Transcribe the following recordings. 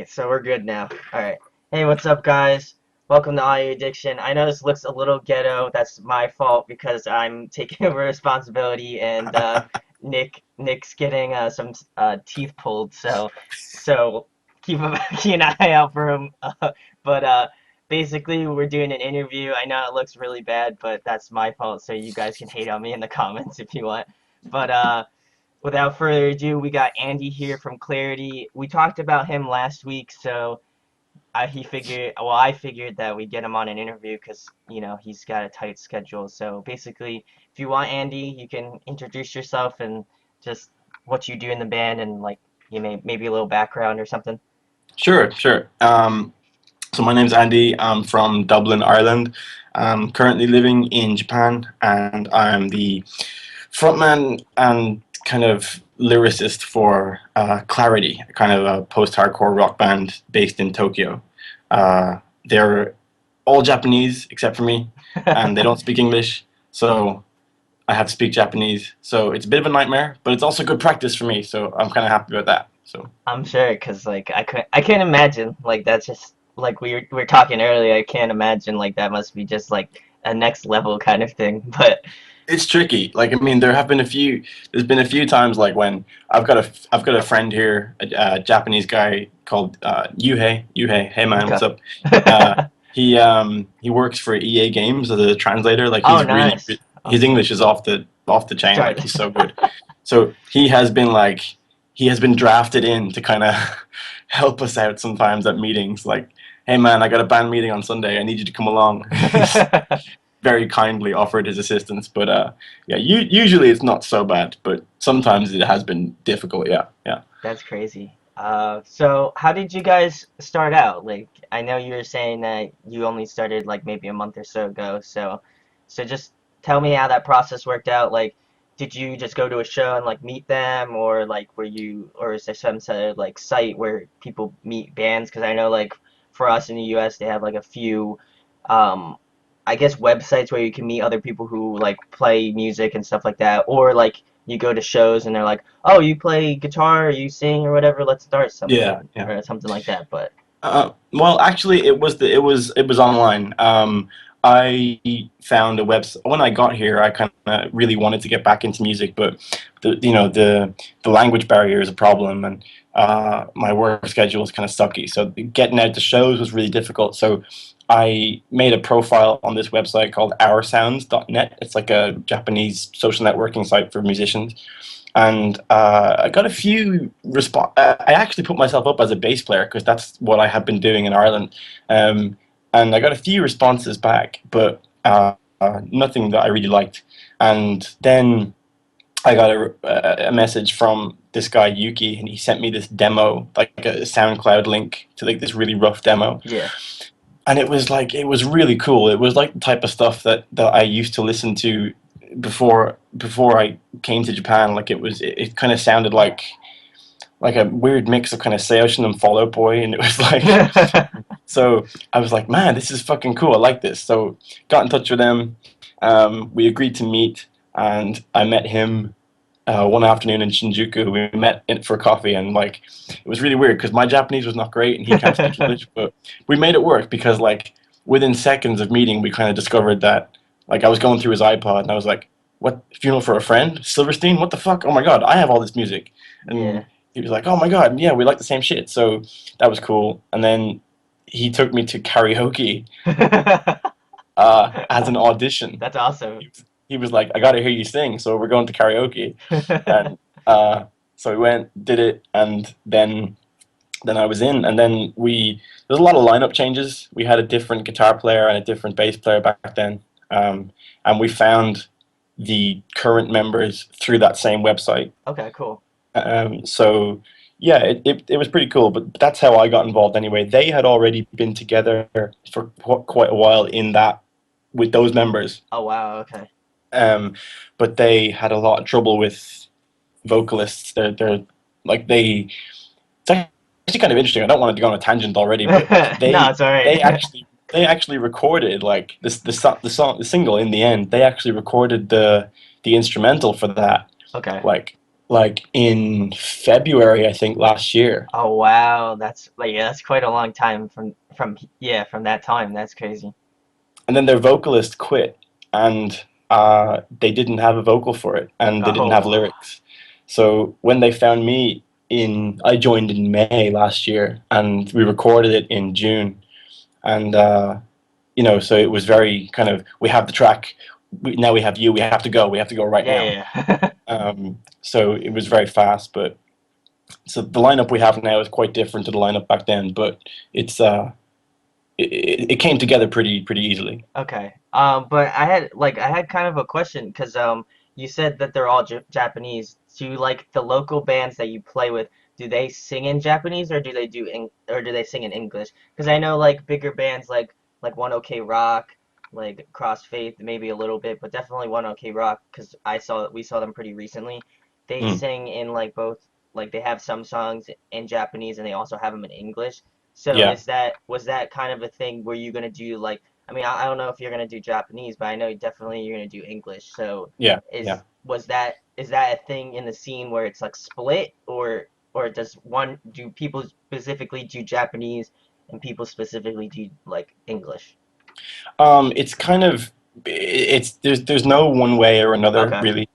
Alright, so we're good now. Alright. Hey, what's up, guys? Welcome to Audio Addiction. I know this looks a little ghetto. That's my fault because I'm taking over responsibility and Nick's getting some teeth pulled. So keep an eye out for him. But basically, we're doing an interview. I know it looks really bad, but that's my fault. So you guys can hate on me in the comments if you want. But without further ado, we got Andy here from Clarity. We talked about him last week, so I figured that we'd get him on an interview because, he's got a tight schedule. So basically, if you want Andy, you can introduce yourself and just what you do in the band and like maybe a little background or something. Sure, sure. So my name's Andy. I'm from Dublin, Ireland. I'm currently living in Japan, and I'm the frontman and kind of lyricist for Clarity, kind of a post-hardcore rock band based in Tokyo. They're all Japanese except for me, and they don't speak English, so I have to speak Japanese. So it's a bit of a nightmare, but it's also good practice for me, so I'm kind of happy about that. So. I'm sure, because like I can't imagine like that's just like we were talking earlier. I can't imagine like that must be just like a next level kind of thing. But It's tricky. Like, I mean, there's been a few times like when I've got a friend here, a Japanese guy called Yuhei. Yuhei, hey man, what's up? Uh, okay. he works for EA Games as a translator. Like, Oh, nice. his English is off the chain. Sorry. Like, he's so good. So he has been drafted in to kind of help us out sometimes at meetings. Like, hey man, I got a band meeting on Sunday. I need you to come along. He's very kindly offered his assistance, but yeah, usually it's not so bad, but sometimes it has been difficult. Yeah, yeah. That's crazy. So how did you guys start out? Like, I know you were saying that you only started like maybe a month or so ago. So just tell me how that process worked out. Like, did you just go to a show and like meet them, or like or is there some sort of like site where people meet bands? Because I know like for us in the U.S. they have like a few, um, I guess websites where you can meet other people who like play music and stuff like that, or like you go to shows and they're like, "Oh, you play guitar, or you sing, or whatever. Let's start Yeah, something yeah. or something like that." But Well, actually, it was online. I found a website when I got here. I kind of really wanted to get back into music, but the language barrier is a problem, and my work schedule is kind of sucky. So getting out to shows was really difficult. So I made a profile on this website called OurSounds.net. It's like a Japanese social networking site for musicians, and I got a few response. I actually put myself up as a bass player because that's what I have been doing in Ireland, and I got a few responses back, but nothing that I really liked. And then I got a message from this guy Yuki, and he sent me this demo, like a SoundCloud link to like this really rough demo, yeah, and it was really cool. It was like the type of stuff that I used to listen to before I came to Japan. Like it kind of sounded like a weird mix of kind of Seoshin and Fall Out Boy, and it was like so I was like, man, this is fucking cool. I like this. So got in touch with them. We agreed to meet, and I met him one afternoon in Shinjuku. We met for coffee, and like it was really weird because my Japanese was not great, and he can't speak English, but we made it work because like within seconds of meeting, we kind of discovered that like I was going through his iPod, and I was like, "What, funeral for a friend? Silverstein? What the fuck? Oh my god, I have all this music," and yeah. he was like, "Oh my god, yeah, we like the same shit." So that was cool, and then he took me to karaoke as an audition. That's awesome. He was like, "I got to hear you sing," so we're going to karaoke, and so we went, did it, and then I was in, and then we there's a lot of lineup changes. We had a different guitar player and a different bass player back then, and we found the current members through that same website. Okay, cool. So yeah, it was pretty cool. But that's how I got involved anyway. They had already been together for quite a while in that with those members, Oh wow, okay. um, but they had a lot of trouble with vocalists. They're like it's actually kind of interesting. I don't want to go on a tangent already, but No, it's all they right. actually recorded like the single in the end. They actually recorded the instrumental for that. Okay. Like like in February, I think last year. Oh wow, that's like yeah, that's quite a long time from that time. That's crazy. And then their vocalist quit, and they didn't have a vocal for it, and they didn't have Oh lyrics. So when they found me I joined in May last year, and we recorded it in June, and so it was very kind of, we have the track, now we have you, we have to go right yeah, now. yeah. Yeah. So it was very fast, but so the lineup we have now is quite different to the lineup back then, but it's it came together pretty easily. Okay. But I had kind of a question because you said that they're all J Japanese. Do you like the local bands that you play with? Do they sing in Japanese or do they sing in English? Because I know like bigger bands like One OK Rock, like Crossfaith, maybe a little bit, but definitely One OK Rock because we saw them pretty recently. They Mm, sing in like both like they have some songs in Japanese and they also have them in English. So yeah, was that kind of a thing where you gonna do like I mean, I don't know if you're gonna do Japanese, but I know definitely you're gonna do English. So, yeah, yeah. is that a thing in the scene where it's like split, or do people specifically do Japanese and people specifically do like English? It's kind of, it's there's no one way or another Okay. really.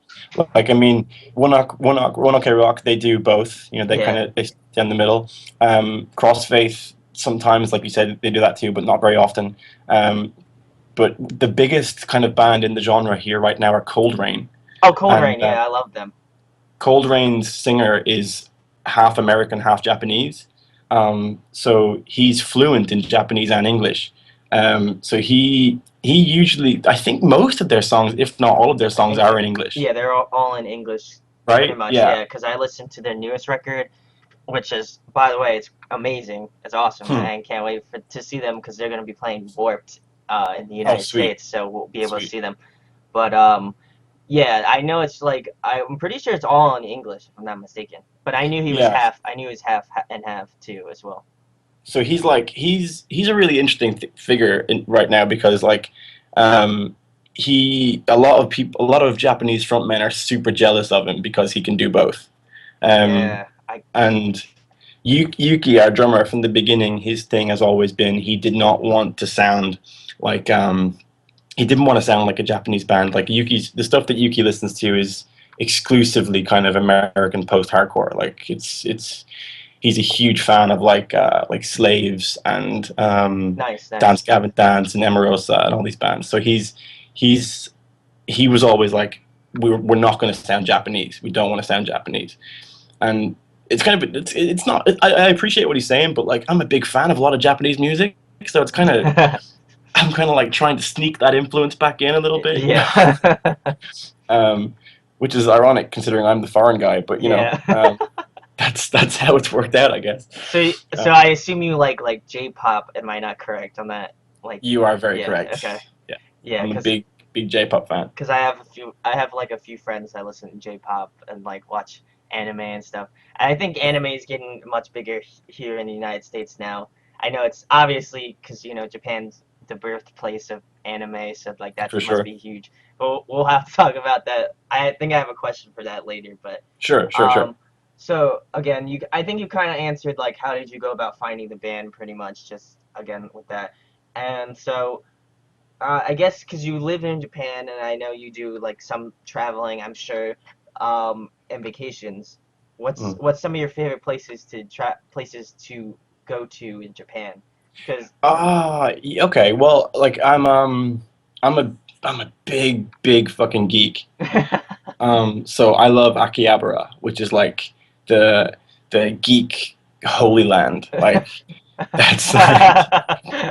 Like I mean, One Ok Rock, they do both. They kind Yeah. of they stay in the middle. Crossfaith sometimes, like you said, they do that too, but not very often. Um, but the biggest kind of band in the genre here right now are Cold Rain, Oh, Cold and Rain. Yeah, I love them. Cold Rain's singer is half American, half Japanese. So he's fluent in Japanese and English. So he usually, I think most of their songs, if not all of their I songs, think are in English, yeah, they're all in English, pretty right? much. Yeah. Yeah, because I listened to their newest record, which is, by the way, it's amazing. It's awesome. Hmm. I can't wait to see them because they're going to be playing Warped in the Oh, United sweet, States, so we'll be able to sweet. see them. But yeah, I know it's like I'm pretty sure it's all in English if I'm not mistaken. But I knew he was Yeah. half. I knew he was half and half too as well. So he's like he's a really interesting figure right now because like um, a lot of Japanese frontmen are super jealous of him because he can do both. Um, Yeah, I and Yuki, our drummer, from the beginning, his thing has always been he did not want to sound like he didn't want to sound like a Japanese band. Like the stuff that Yuki listens to is exclusively kind of American post-hardcore. Like it's he's a huge fan of like Slaves and nice, Dance nice. Gavin Dance and Emerosa and all these bands. So he's he was always like we're not going to sound Japanese. We don't want to sound Japanese. And it's kind of it's not. I appreciate what he's saying, but like I'm a big fan of a lot of Japanese music, so it's kind of I'm kind of like trying to sneak that influence back in a little bit, Yeah. um, which is ironic considering I'm the foreign guy. But Yeah. that's how it's worked out, I guess. So I assume you like J-pop. Am I not correct on that? Like, You are very yeah. correct. Okay. Yeah, Yeah, I'm a because big J-pop fan. I have like a few friends that listen to J-pop and like watch anime and stuff. And I think Yeah, anime is getting much bigger here in the United States now. I know it's obviously because Japan's the birthplace of anime, so like that for must sure, be huge. But we'll have to talk about that. I think I have a question for that later. But sure. um, so again, I think you kind of answered like how did you go about finding the band pretty much just again with that. And so I guess because you live in Japan and I know you do like some traveling, I'm sure, and vacations. Mm. What's some of your favorite places to go to in Japan? Because Okay. Well, like I'm a I'm a big fucking geek. So I love Akihabara, which is like the geek holy land. Like that's like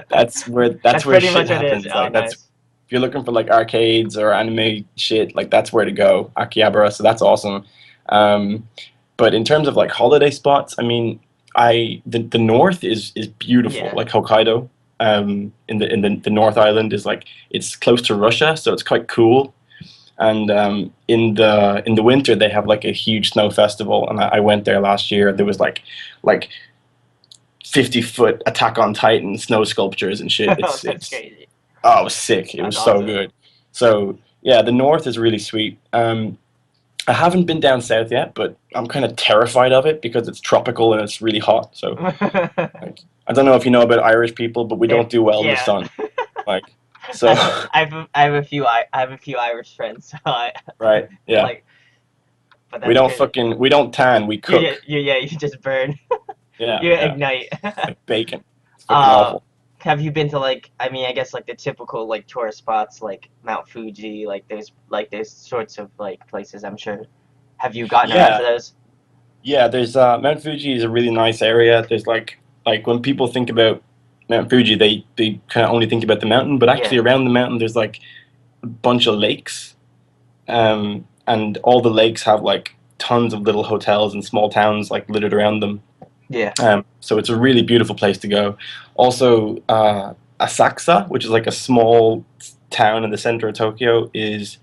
that's that's where pretty shit much what it is. happens. Oh, Like that's, nice. if you're looking for like arcades or anime shit, like that's where to go, Akihabara. So that's awesome. Um, but in terms of like holiday spots, I mean, the north is beautiful, Yeah. like Hokkaido. The North Island is like it's close to Russia, so it's quite cool. And in the winter they have like a huge snow festival, and I went there last year. There was like 50-foot Attack on Titan snow sculptures and shit. Oh, that's It's crazy. oh, it was sick. It That's was so awesome. good. So yeah, the north is really sweet. I haven't been down south yet, but I'm kind of terrified of it because it's tropical and it's really hot. So, like, I don't know if you know about Irish people, but we don't do well in the Yeah. sun. Like, so, I have a few Irish friends, so I right, yeah. like, but that's crazy. We don't tan, we cook. You just burn. Yeah, You yeah. ignite. Like bacon. It's fucking uh, awful. have you been to like? I mean, I guess like the typical like tourist spots like Mount Fuji, like those sorts of like places. I'm sure. Have you gotten around to Yeah, those? yeah. There's Mount Fuji is a really nice area. There's like when people think about Mount Fuji, they kind of only think about the mountain, but actually Yeah, around the mountain there's like a bunch of lakes, and all the lakes have like tons of little hotels and small towns like littered around them. yeah, So it's a really beautiful place to go. Also, Asakusa, which is like a small town in the center of Tokyo, is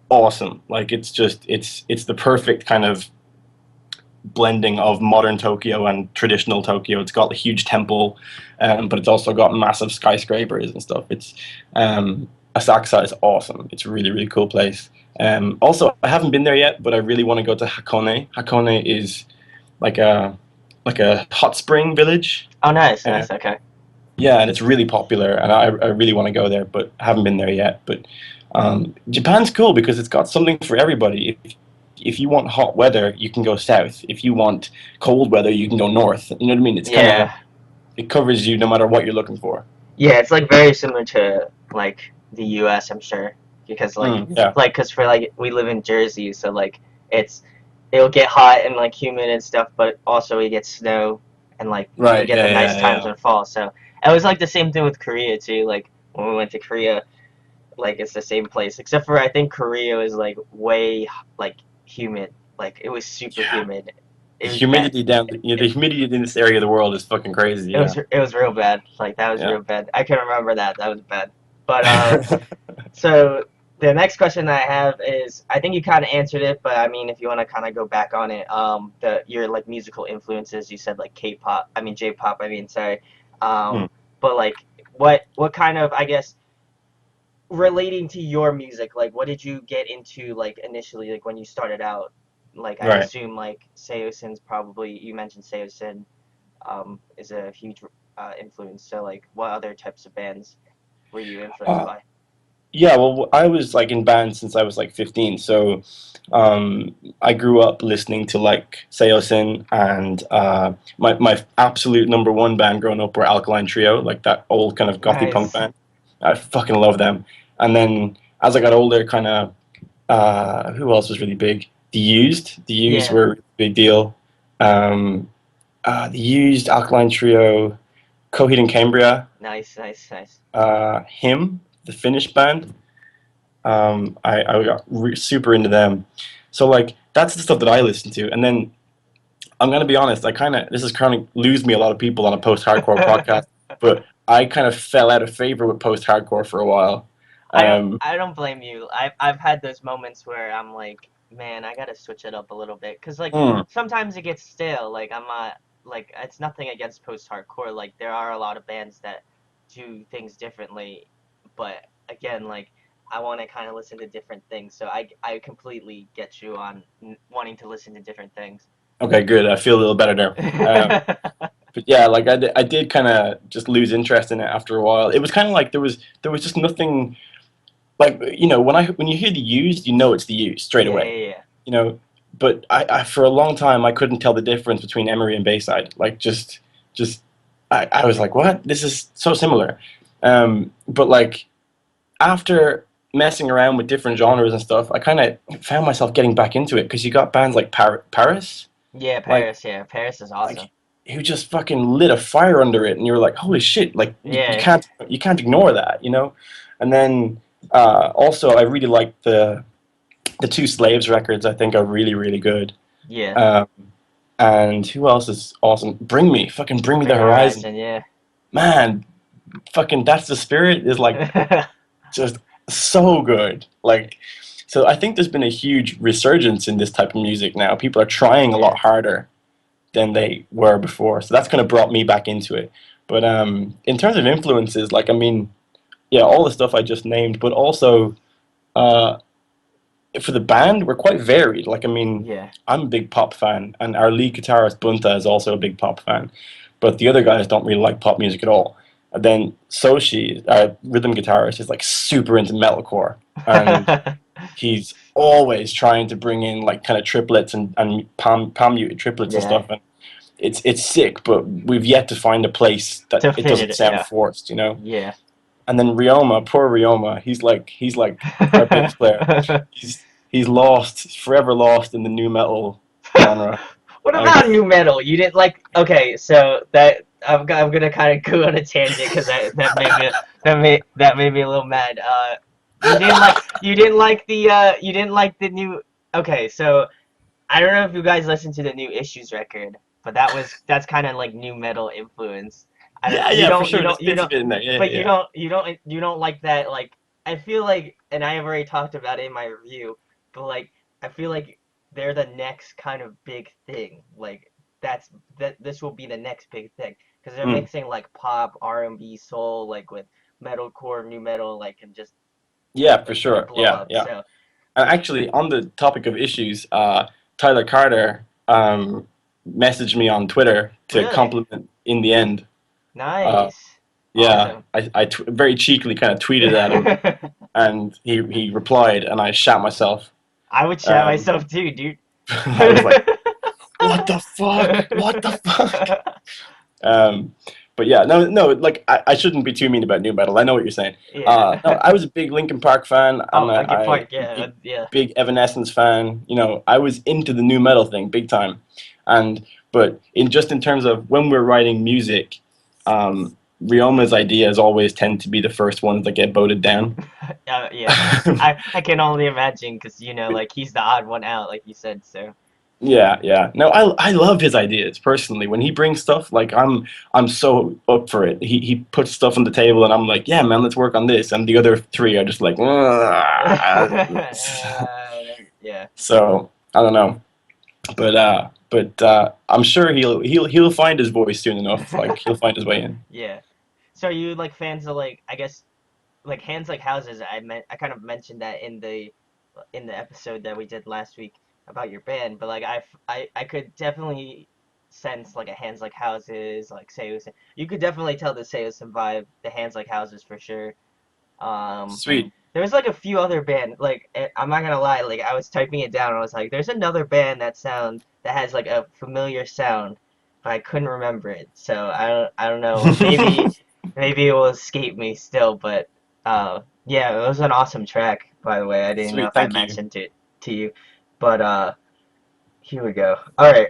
awesome. Like it's the perfect kind of blending of modern Tokyo and traditional Tokyo. It's got a huge temple, but it's also got massive skyscrapers and stuff. It's Asakusa is awesome. It's a really really cool place. Also, I haven't been there yet, but I really want to go to Hakone. Hakone is like a like a hot spring village. oh, nice, Uh, nice. Okay. yeah, and it's really popular, and I really want to go there, but haven't been there yet. But Japan's cool because it's got something for everybody. If you want hot weather, you can go south. If you want cold weather, you can go north. You know what I mean? It's kind of Yeah, it covers you no matter what you're looking for. yeah. It's like very similar to like the U.S. I'm sure because Yeah. because for like we live in Jersey, so like it's it'll get hot and like humid and stuff, but also we get snow and like we Right. get the Yeah. nice Yeah. times Yeah. in fall. So it was like the same thing with Korea too. Like when we went to Korea, like it's the same place except for I think Korea is like way like humid. Like it was super Yeah. humid. The It was bad. humidity down, the humidity in this area of the world is fucking crazy. Yeah. It was real bad. Like that was Yeah. real bad. I can remember that. That was bad. But so the next question I have is I think you kind of answered it, but I mean if you want to kind of go back on it, the your like musical influences, you said like K-pop. I mean J-pop. I mean sorry. Hmm. But like what kind of I guess relating to your music, like what did you get into like initially, like when you started out? Like I Right. assume like Seosin's probably you mentioned Seosin is a huge influence. So like what other types of bands were you influenced Uh, by? Yeah, well, I was like in band since I was like 15, so I grew up listening to like Seosin and my absolute number one band growing up were Alkaline Trio, like that old kind of gothy punk Nice. band. I fucking love them. And then as I got older, kind of who else was really big? The Used Yeah. were a big deal. Um, the Used, Alkaline Trio, Coheed and Cambria, Nice, nice, nice. him, the Finnish band. I got super into them. So like that's the stuff that I listen to. And then I'm gonna be honest, I kind of this is kind of lose me a lot of people on a post-hardcore podcast, but I kind of fell out of favor with post-hardcore for a while. Um, I don't blame you. I've had those moments where I'm like, man, I gotta switch it up a little bit, cause like mm, sometimes it gets stale. Like I'm not like it's nothing against post-hardcore. Like there are a lot of bands that do things differently, but again, like I want to kind of listen to different things. So I completely get you on wanting to listen to different things. okay, good. I feel a little better now. But yeah, like I did kind of just lose interest in it after a while. It was kind of like there was just nothing like when you hear the Used, you know it's the Used straight Yeah, away. yeah, yeah. You know, but I for a long time I couldn't tell the difference between Emery and Bayside. Like just I was like, what? This is so similar. But like after messing around with different genres and stuff, I kind of found myself getting back into it because you got bands like Paris, Yeah, like Paris. Yeah, Paris is awesome. like who just fucking lit a fire under it, and you were like, holy shit! Like Yeah, you can't ignore that, you know. And then also I really like the two Slaves records. I think are really really good. yeah. Um, and who else is awesome? Bring me Bring the Me the horizon, Horizon. Yeah. man. Fucking that's the spirit is like just so good. Like, so I think there's been a huge resurgence in this type of music now. People are trying a Yeah. lot harder than they were before. So that's kind of brought me back into it. But in terms of influences, like I mean, yeah, all the stuff I just named, but also uh, for the band, we're quite varied. Like, I mean, Yeah. I'm a big pop fan, and our lead guitarist Bunta is also a big pop fan. But the other guys don't really like pop music at all. And then Soshi, our rhythm guitarist, is like super into metalcore, and he's always trying to bring in like kind of triplets and palm muted triplets and Yeah. stuff. And it's sick, but we've yet to find a place that To it fit doesn't it, sound yeah. forced, you know. Yeah. And then Ryoma, poor Ryoma, he's like our bass player. He's lost, he's forever lost in the new metal genre. What Like, about new metal? You didn't like? Okay, so that I'm gonna kind of go on a tangent because that made me a little mad. You didn't like the new. Okay, so I don't know if you guys listened to the new Issues record, but that's kind of like new metal influence. I don't yeah, you yeah, for don't sure. There's you bits don't of it in there. Yeah, but yeah. you don't like that like I feel like and I have already talked about it in my review, but like I feel like they're the next kind of big thing. Like that's that this will be the next big thing because they're Mm. mixing like pop, R&B, soul like with metalcore, new metal like and just Yeah, for gonna sure. blow Yeah, up. yeah. So And actually, on the topic of issues, Tyler Carter messaged me on Twitter to really compliment in the end. Uh, nice. yeah, Awesome. I very cheekily kind of tweeted at him, and he replied, and I shat myself. I would chat Um, myself too, dude. I was like, "What the fuck? What the fuck?" Um, but yeah, no, no, like I shouldn't be too mean about new metal. I know what you're saying. No, Yeah. I was a big Linkin Park fan, and Oh, Linkin I Park. Yeah, big, yeah. big Evanescence fan. You know, I was into the new metal thing big time, and but in terms of when we're writing music, Ryoma's ideas always tend to be the first ones that get voted down. Yeah. I can only imagine because you know, like he's the odd one out, like you said. So Yeah, yeah. No, I love his ideas personally. When he brings stuff, like I'm so up for it. He puts stuff on the table, and I'm like, yeah, man, let's work on this. And the other three are just like, yeah, so I don't know, but I'm sure he'll find his voice soon enough. Like he'll find his way in. yeah. So are you like fans of like I guess like hands like houses? I kind of mentioned that in the episode that we did last week about your band, but like I could definitely sense like a hands like houses, like Seus. You could definitely tell the Seus vibe, the hands like houses for sure. Um, Sweet. there was like a few other band, like I'm not gonna lie, like I was typing it down, and I was like, there's another band that has like a familiar sound, but I couldn't remember it. So I don't know. Maybe it will escape me still, but yeah, it was an awesome track, by the way. I didn't know Sweet. if I Thank you. mentioned it to you, but here we go. All right.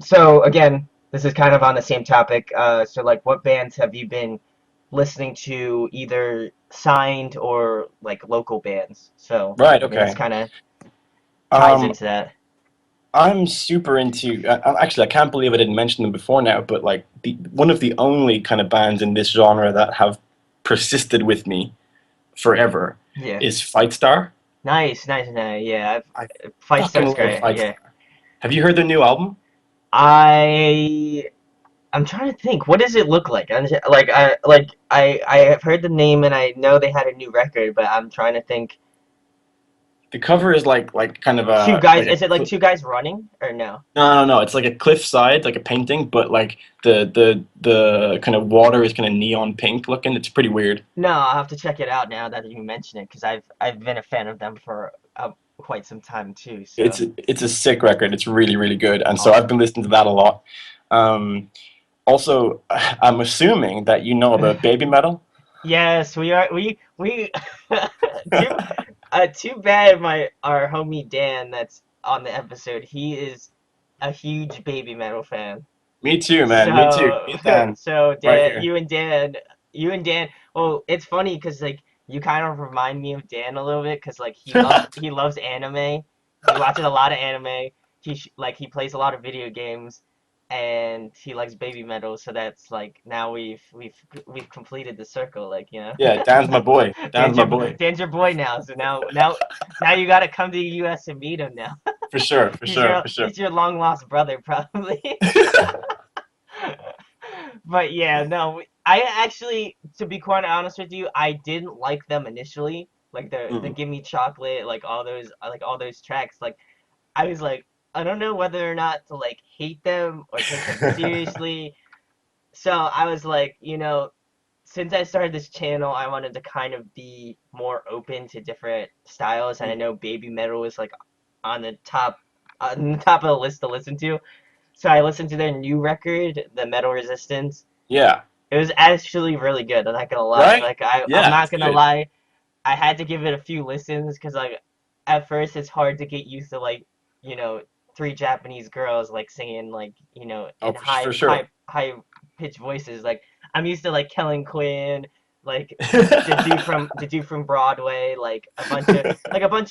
So again, this is kind of on the same topic. So like, what bands have you been listening to, either signed or like local bands? So Right. this Okay. kind of ties Um, into that. I'm super into. Actually, I can't believe I didn't mention them before now. But like one of the only kind of bands in this genre that have persisted with me forever Yeah. is Fight Star. Nice, nice, nice. Yeah, I Fight fucking Star's love great. Fight Yeah. Star. Have you heard their new album? I I'm trying to think. What does it look like? I have heard the name and I know they had a new record, but I'm trying to think. The cover is like kind of Two a guys. like a Is it like two guys running or no? no, no, no. It's like a cliffside, like a painting, but like the kind of water is kind of neon pink looking. It's pretty weird. No, I'll have to check it out now that you mention it because I've been a fan of them for quite some time too. So It's a sick record. It's really really good, and so I've awesome. been listening to that a lot. Also, I'm assuming that you know about baby metal. Yes, we are. We too too bad my our homie Dan that's on the episode. He is a huge baby metal fan. Me too, man. Me too. So Me and Dan, so right Dan, here. you and Dan. Well, it's funny because like you kind of remind me of Dan a little bit because like he loves anime. He watches a lot of anime. Like he plays a lot of video games, and he likes baby metal. So that's like now we've completed the circle. Like you know, Yeah, Dan's my boy. Dan's my boy. Dan's your boy now. So now you got to come to the U.S. and meet him now. For sure. For sure. For sure. He's your long lost brother probably. But yeah, no, I actually, to be quite honest with you, I didn't like them initially. like the Mm. Gimme Chocolate, like all those tracks. Like I was like, I don't know whether or not to like hate them or take them seriously. So I was like, since I started this channel, I wanted to kind of be more open to different styles, and I know Babymetal was like on the top on the top of the list to listen to. So I listened to their new record, The Metal Resistance. Yeah. It was actually really good. I'm not gonna lie. Right? Like I'm Yeah, not it's gonna good. lie. I had to give it a few listens because like at first it's hard to get used to like you know three Japanese girls like singing like Oh, in for sure. high pitched voices. Like I'm used to like Kellen Quinn, like the dude from Broadway, like a bunch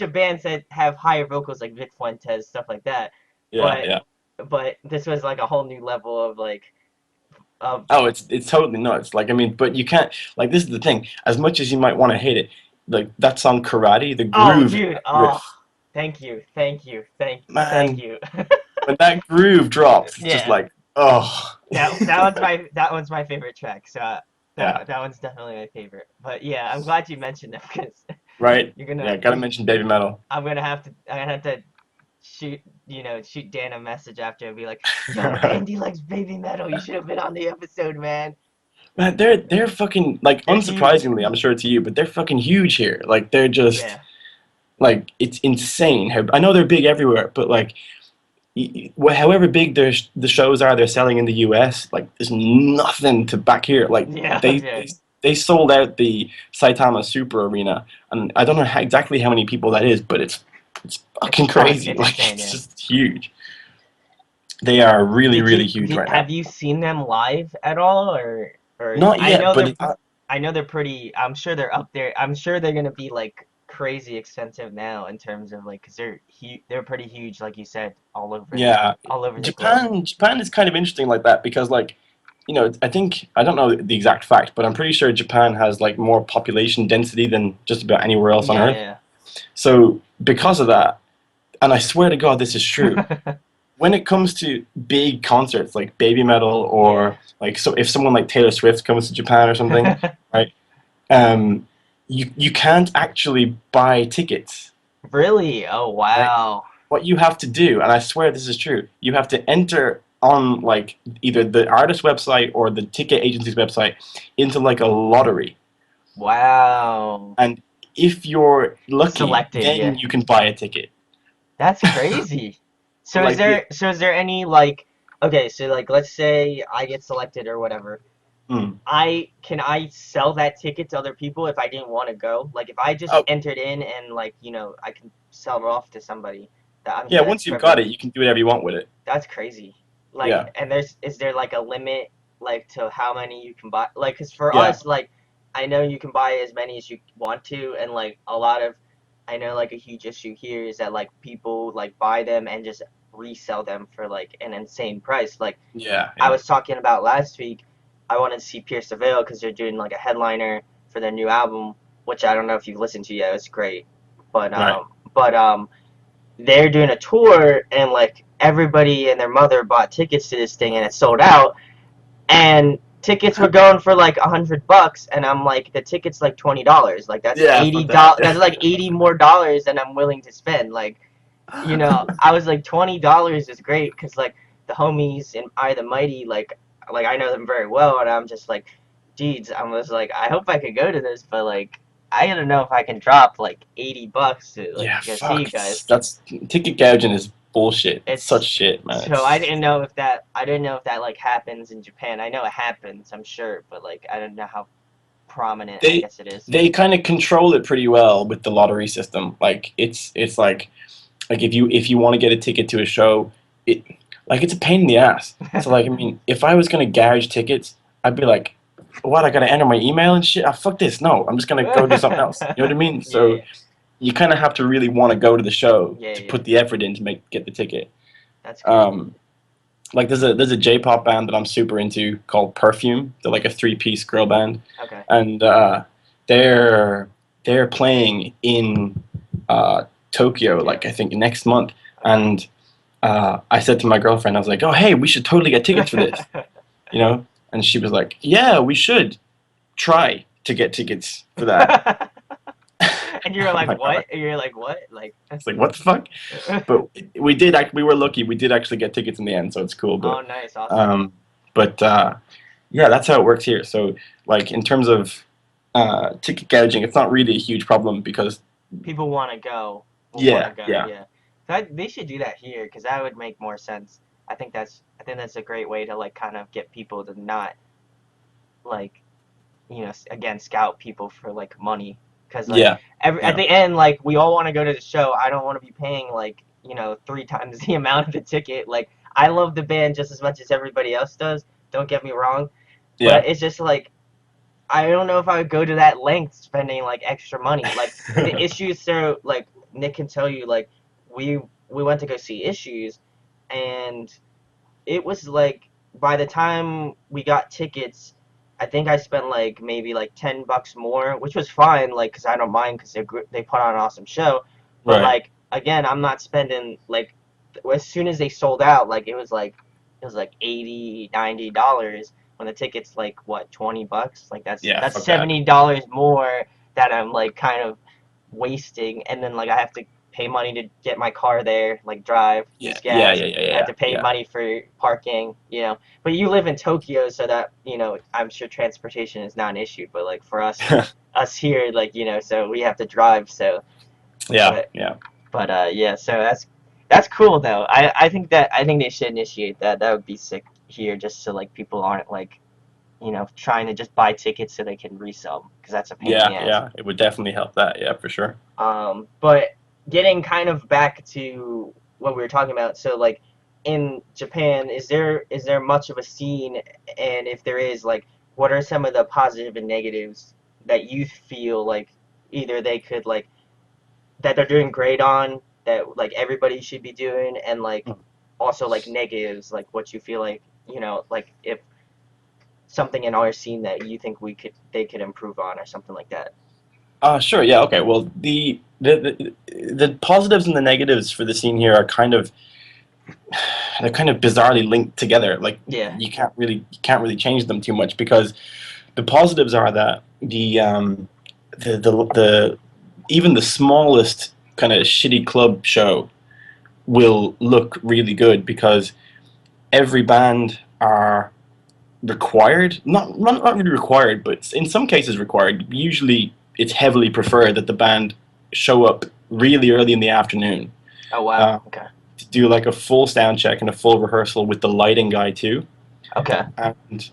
of bands that have higher vocals like Vic Fuentes, stuff like that. Yeah, But yeah. this was like a whole new level of like of Oh, it's totally nuts. Like, I mean, but you can't, like, this is the thing. As much as you might want to hate it, like that song Karate, the oh groove in dude that oh riff, thank man, you. when that groove drops, it's just Yeah. like, oh, That one's my favorite track. So yeah, that one's definitely my favorite. But yeah, I'm glad you mentioned it because right? you're gonna Yeah, gotta mention Baby Metal. I'm gonna have to shoot shoot Dan a message after and be like, yo, Andy likes Baby Metal. You should have been on the episode, man. Man, they're fucking like They're huge. unsurprisingly, I'm sure to you, but they're fucking huge here. Like they're just Yeah, like it's insane. How I know they're big everywhere, but like however big the shows are they're selling in the US, like there's nothing to back here. Like yeah, they yeah. they, they sold out the Saitama Super Arena, and I don't know exactly how many people that is, but it's It's fucking ton. crazy. It's Like insane. it's Yeah. just huge. They are really really huge right Have now. you seen them live at all, or Not yet, but I know they're pretty. I'm sure they're up there. I'm sure they're gonna be like crazy expensive now in terms of like, cause they're pretty huge, like you said, yeah, all over the globe. Japan is kind of interesting like that because like I think I don't know the exact fact, but I'm pretty sure Japan has like more population density than just about anywhere else on Earth. Yeah, So because of that, and I swear to God this is true, yeah, when it comes to big concerts like Baby Metal yeah. or like so if someone like Taylor Swift comes to Japan or something, right? Um, you can't actually buy tickets, Really? Oh right? wow. What you have to do, and I swear this is true, you have to enter on like either the artist website or the ticket agency's website into like a lottery. Wow. And if you're lucky, Selected, then yeah. you can buy a ticket. That's crazy. Like the So is there any like okay, so like let's say I get selected or whatever. mm. I sell that ticket to other people if I didn't want to go? Like if I just Oh entered in and like, I can sell it off to somebody. That I'm yeah, sure that's once you've got it, perfectly you can do whatever you want with it. that's crazy. Like Yeah, and is there like a limit like to how many you can buy? Like cuz for yeah, us like I know you can buy as many as you want to and like a lot of I know like a huge issue here is that like people like buy them and just resell them for like an insane price. Like yeah, I yeah. was talking about last week, I wanted to see Pierce the Veil because they're doing like a headliner for their new album, which I don't know if you've listened to yet. It's great, but Right. they're doing a tour and like everybody and their mother bought tickets to this thing and it sold out. And tickets were going for like $100, and I'm like, the ticket's like $20. Like that's Yeah, fuck that. $80. That's like 80 more dollars than I'm willing to spend. Like I was like $20 is great because like the homies in I the Mighty like I know them very well and I'm just like, geez, I was like I hope I could go to this, but like I don't know if I can drop like $80 to like Yeah, go see you fuck. guys. That's ticket gouging is bullshit. It's such It's shit, man. so I didn't know if that like happens in Japan. I know it happens, I'm sure, but like I don't know how prominent I They guess it is. they kind of control it pretty well with the lottery system. Like it's like if you want to get a ticket to a show, it like it's a pain in the ass. So like I mean, if I was gonna gouge tickets, I'd be like, what? I gotta enter my email and shit. Ah, fuck this. No, I'm just gonna go do something else. You know what I mean? Yeah, So yeah, you kind of have to really want to go to the show yeah, to yeah. put the effort in to get the ticket. That's great. Um, like there's a J-pop band that I'm super into called Perfume. They're like a three-piece girl band, Okay. and they're they're playing in Tokyo Tokyo. like I think next month. Okay. And I said to my girlfriend, I was like, "Oh hey, we should totally get tickets for this," you know. And she was like, "Yeah, we should try to get tickets for that." And you're Oh like, my god. what? And you're like, what? Like, It's like, what the fuck? But we did we were lucky. We did actually get tickets in the end, so it's cool. oh, But nice, awesome. um, but yeah, that's how it works here. So like in terms of ticket gouging, it's not really a huge problem because People want to go, will want to yeah, go, yeah, yeah. They should do that here because that would make more sense. I think that's a great way to like kind of get people to not like again scout people for like money because like yeah, at yeah, the end like we all want to go to the show. I don't want to be paying like three times the amount of the ticket. Like I love the band just as much as everybody else does. Don't get me wrong, but yeah. it's just like I don't know if I would go to that length spending like extra money. Like the issues, so like Nick can tell you, like we we went to go see Issues, and it was like by the time we got tickets, I think I spent like maybe like $10 more, which was fine, like because I don't mind because they put on an awesome show. But Right. like again, I'm not spending like as soon as they sold out, like it was like 80 $90 when the ticket's like what $20. Like Yeah, that's fuck that. $70 more that I'm like kind of wasting, and then like I have to pay money to get my car there, like drive, Yeah, use yeah, gas. yeah, yeah, I have yeah, to pay yeah. money for parking, But you live in Tokyo, so that, I'm sure transportation is not an issue. But like for us here, like, so we have to drive. So, Yeah, but, yeah. yeah, so that's cool though. I think they should initiate that. That would be sick here, just so like people aren't like, trying to just buy tickets so they can resell them, because that's a pain in Yeah, the ass. yeah. It would definitely help that. Yeah, for sure. But getting kind of back to what we were talking about, so like in Japan, is there much of a scene, and if there is, like, what are some of the positive and negatives that you feel like either they could like that they're doing great on that like everybody should be doing, and like also like negatives, like what you feel like like if something in our scene that you think they could improve on or something like that. Sure. Yeah. Okay. Well, the positives and the negatives for the scene here are kind of bizarrely linked together. Like Yeah. you can't really change them too much because the positives are that the even the smallest kind of shitty club show will look really good because every band are required, not really required, but in some cases required. Usually, it's heavily preferred that the band show up really early in the afternoon Oh wow. uh, Okay. to do like a full sound check and a full rehearsal with the lighting guy too. Okay. And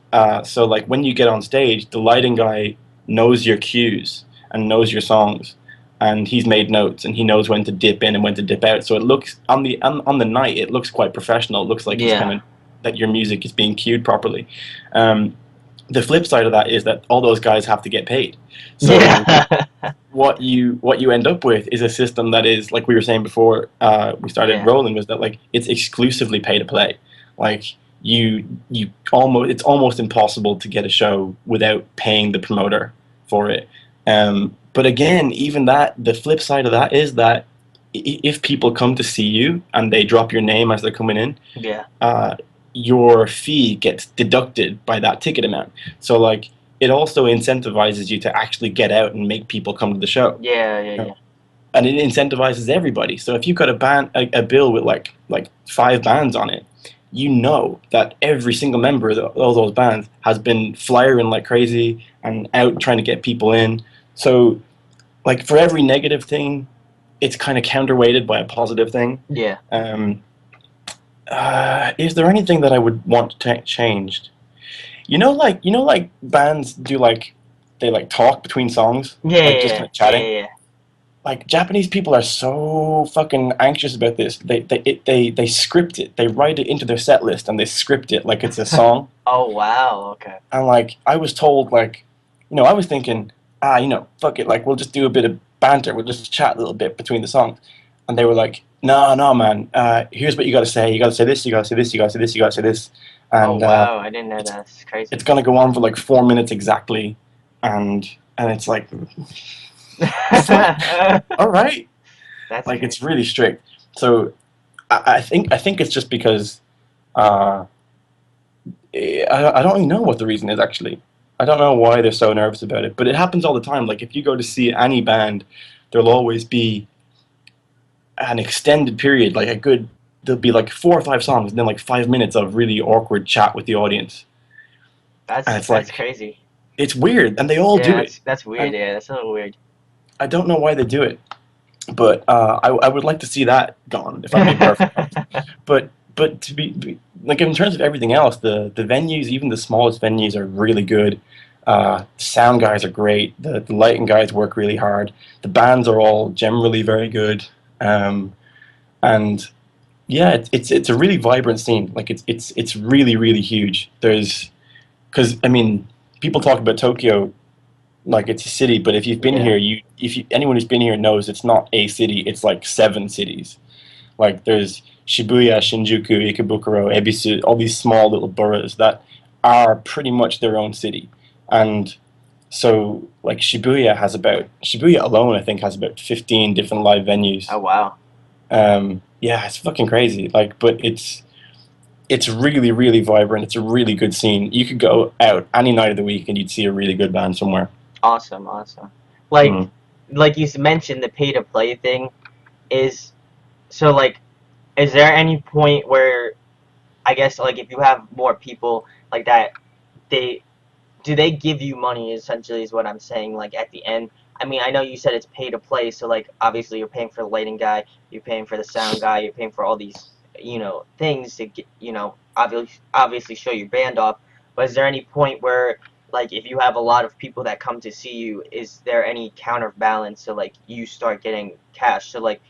so, like when you get on stage, the lighting guy knows your cues and knows your songs, and he's made notes and he knows when to dip in and when to dip out. So it looks on the night, it looks quite professional. It looks like he's kind Yeah. of that your music is being cued properly. Um, the flip side of that is that all those guys have to get paid. So Yeah. what you end up with is a system that is like we were saying before we started Yeah. rolling, was that like it's exclusively pay to play. Like you almost it's almost impossible to get a show without paying the promoter for it. But again, even that, the flip side of that is that if people come to see you and they drop your name as they're coming in, Yeah. uh, your fee gets deducted by that ticket amount. So like it also incentivizes you to actually get out and make people come to the show. Yeah. Yeah. You know? Yeah. And it incentivizes everybody. So if you've got a bill with like five bands on it, you know that every single member of all those bands has been flyering like crazy and out trying to get people in. So like for every negative thing, it's kind of counterweighted by a positive thing. Yeah. Um, is there anything that I would want to changed? Like bands do like they like talk between songs, Yeah. like just Yeah. kind of Yeah. chatting. Yeah. Like Japanese people are so fucking anxious about this. They script it. They write it into their set list and they script it like it's a Yeah. song. Oh wow. Okay. And like I was told, like, I was thinking, fuck it, like we'll just do a bit of banter. We'll just chat a little bit between the songs. And they were like, no, no, man. Here's what you got to say. You got to say this. You got to say this. You got to say this. You got to say this. Oh And wow. I didn't know it's that. It's crazy. it's gonna go on for like 4 minutes exactly, and it's like, the fuck. All right, That's like it's crazy. really strict. So I think it's just because uh, I don't really know what the reason is actually. I don't know why they're so nervous about it, but it happens all the time. Like if you go to see any band, there'll always be an extended period, like a good. There'll be like 4 or 5 songs, and then like 5 minutes of really awkward chat with the audience, and it's That's like crazy. it's weird, and they all Yeah, do it. that's weird. And Yeah, that's a little weird. I don't know why they do it, but I would like to see that gone, if I'm being perfectly honest. But like in terms of everything else, the venues, even the smallest venues, are really good. The sound guys are great. The lighting guys work really hard. The bands are all generally very good. And yeah, it's a really vibrant scene. Like it's really really huge. There's because I mean people talk about Tokyo like it's a city, but if you've been Yeah. here, anyone who's been here knows it's not a city. It's like 7 cities. Like there's Shibuya, Shinjuku, Ikebukuro, Ebisu, all these small little boroughs that are pretty much their own city. And so like Shibuya alone I think has about 15 different live Oh venues. wow. Yeah, it's fucking crazy. Like but it's really really vibrant. It's a really good scene. You could go out any night of the week and you'd see a really good band somewhere. Awesome, awesome. Like Mm. like you mentioned, the pay to play thing is so like. Is there any point where I guess like if you have more people like that, they do they give you money essentially is what I'm saying, like at the end. I mean, I know you said it's pay to play, so like obviously you're paying for the lighting guy, you're paying for the sound guy, you're paying for all these, things to get, obviously show your band off. But is there any point where like if you have a lot of people that come to see you, is there any counterbalance so like you start getting cash? So like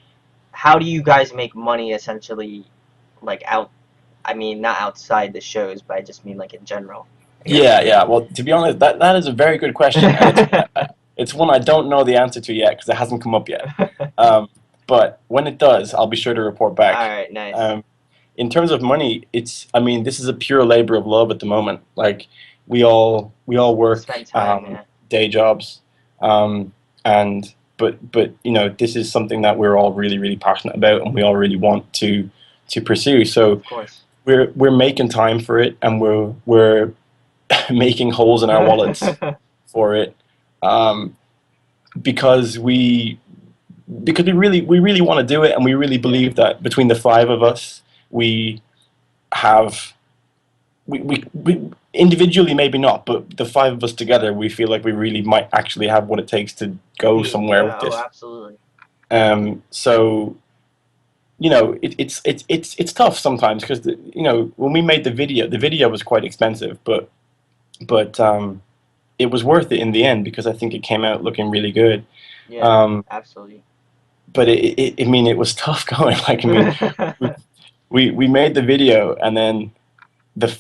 how do you guys make money essentially like out, I mean not outside the shows, but I just mean like in general, I guess. Yeah, yeah. Well, to be honest, that is a very good question, and it's one I don't know the answer to yet because it hasn't come up yet. Um, but when it does, I'll be sure to report back. Alright, nice. Um, in terms of money, I mean, this is a pure labor of love at the moment. Like we all work Spend time, yeah. day jobs, um, and but this is something that we're all really really passionate about, and we all really want to pursue. So Of course. we're making time for it, and we're making holes in our wallets for it, um, because we really want to do it, and we really Yeah. believe that between the 5 of us, we have we individually maybe not, but the 5 of us together, we feel like we really might actually have what it takes to go somewhere Yeah, with oh this. absolutely. So it's tough sometimes because when we made the video was quite expensive, but it was worth it in the end because I think it came out looking really good. Yeah, Um, absolutely. but I mean, it was tough going. Like, I mean, we, we made the video, and then the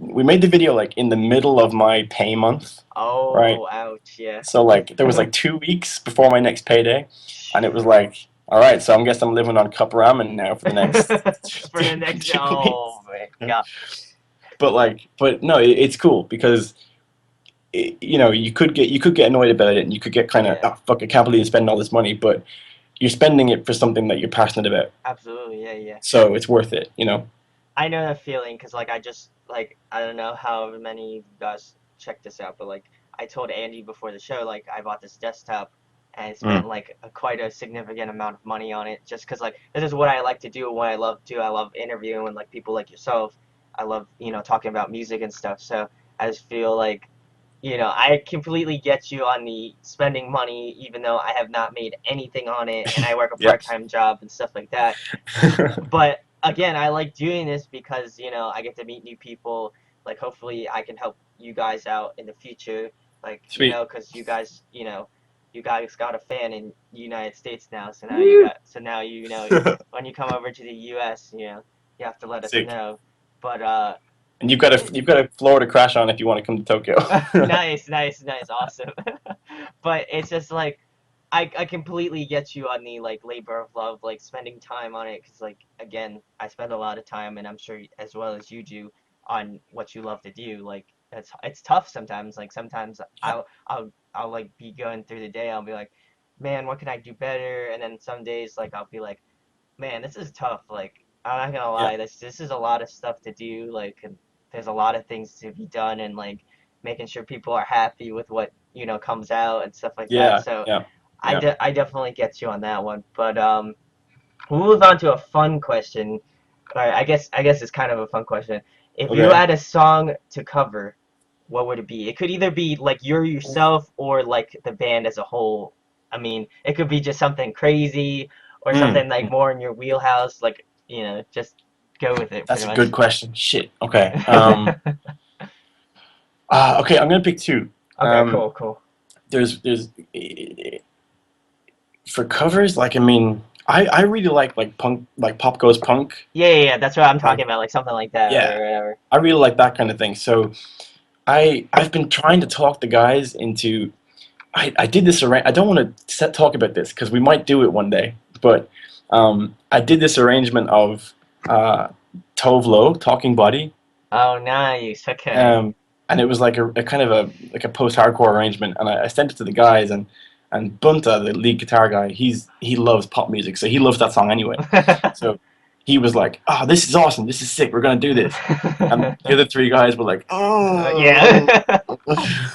we made the video like in the middle of my pay month, right? Oh, ouch, yeah. So like there was like 2 weeks before my next payday, and it was like, all right, so I guess I'm living on cup ramen now for the next For the next, two oh weeks. my god. But no, it's cool because you could get annoyed about it, and you could get kind of, Yeah, oh fuck, I can't believe you're spending all this money, but you're spending it for something that you're passionate about, absolutely, yeah, yeah. so it's worth it. I know that feeling because like I just like I don't know how many of you guys check this out, but like I told Andy before the show, like I bought this desktop and I spent Mm. like quite a significant amount of money on it just because like this is what I like to do and what I love to. I love interviewing with like people like yourself. I love talking about music and stuff. So I just feel like I completely get you on the spending money, even though I have not made anything on it and I work a Yep. part-time job and stuff like that. But again, I like doing this because I get to meet new people. Like hopefully I can help you guys out in the future. Like Sweet. because you guys got a fan in the United States now. Woo. So now when you come over to the U.S. You have to let us Sick. know. But And you've got a floor to crash on if you want to come to Tokyo. nice, nice, nice, awesome. But it's just like I completely get you on the like labor of love, like spending time on it, because like again, I spend a lot of time, and I'm sure as well as you do, on what you love to do. Like it's tough sometimes. Like sometimes Yeah. I'll like be going through the day, I'll be like, man, what can I do better? And then some days like I'll be like, man, this is tough. Like, I'm not gonna Yeah. lie, this is a lot of stuff to do. Like, and there's a lot of things to be done, and like making sure people are happy with what comes out and stuff like that. Yeah. So Yeah. Yeah. I definitely get you on that one. But we'll move on to a fun question. All right, I guess it's kind of a fun question. If you Okay. had a song to cover, what would it be? It could either be like you're yourself or like the band as a whole. I mean, it could be just something crazy or Mm, something like more in your wheelhouse. Like, just go with it that's pretty a good much. question. Shit. Okay. Okay. I'm gonna pick two. Okay, Um, cool, cool. there's for covers. Like, I mean, I really like punk, like pop goes punk. Yeah, that's what I'm Like, talking about, like something like that or yeah, whatever. I really like that kind of thing. So I've been trying to talk the guys into. I did this I don't want to talk about this because we might do it one day. But I did this arrangement of uh, Tove Lo, Talking Body, Oh, nice. Okay. um, and it was like a kind of a post-hardcore arrangement. And I sent it to the guys, and Bunta, the lead guitar guy, he loves pop music, so he loves that song anyway. So he was like, "Oh, this is awesome! This is sick! We're gonna do this." And the other three guys were like, "Oh." Yeah.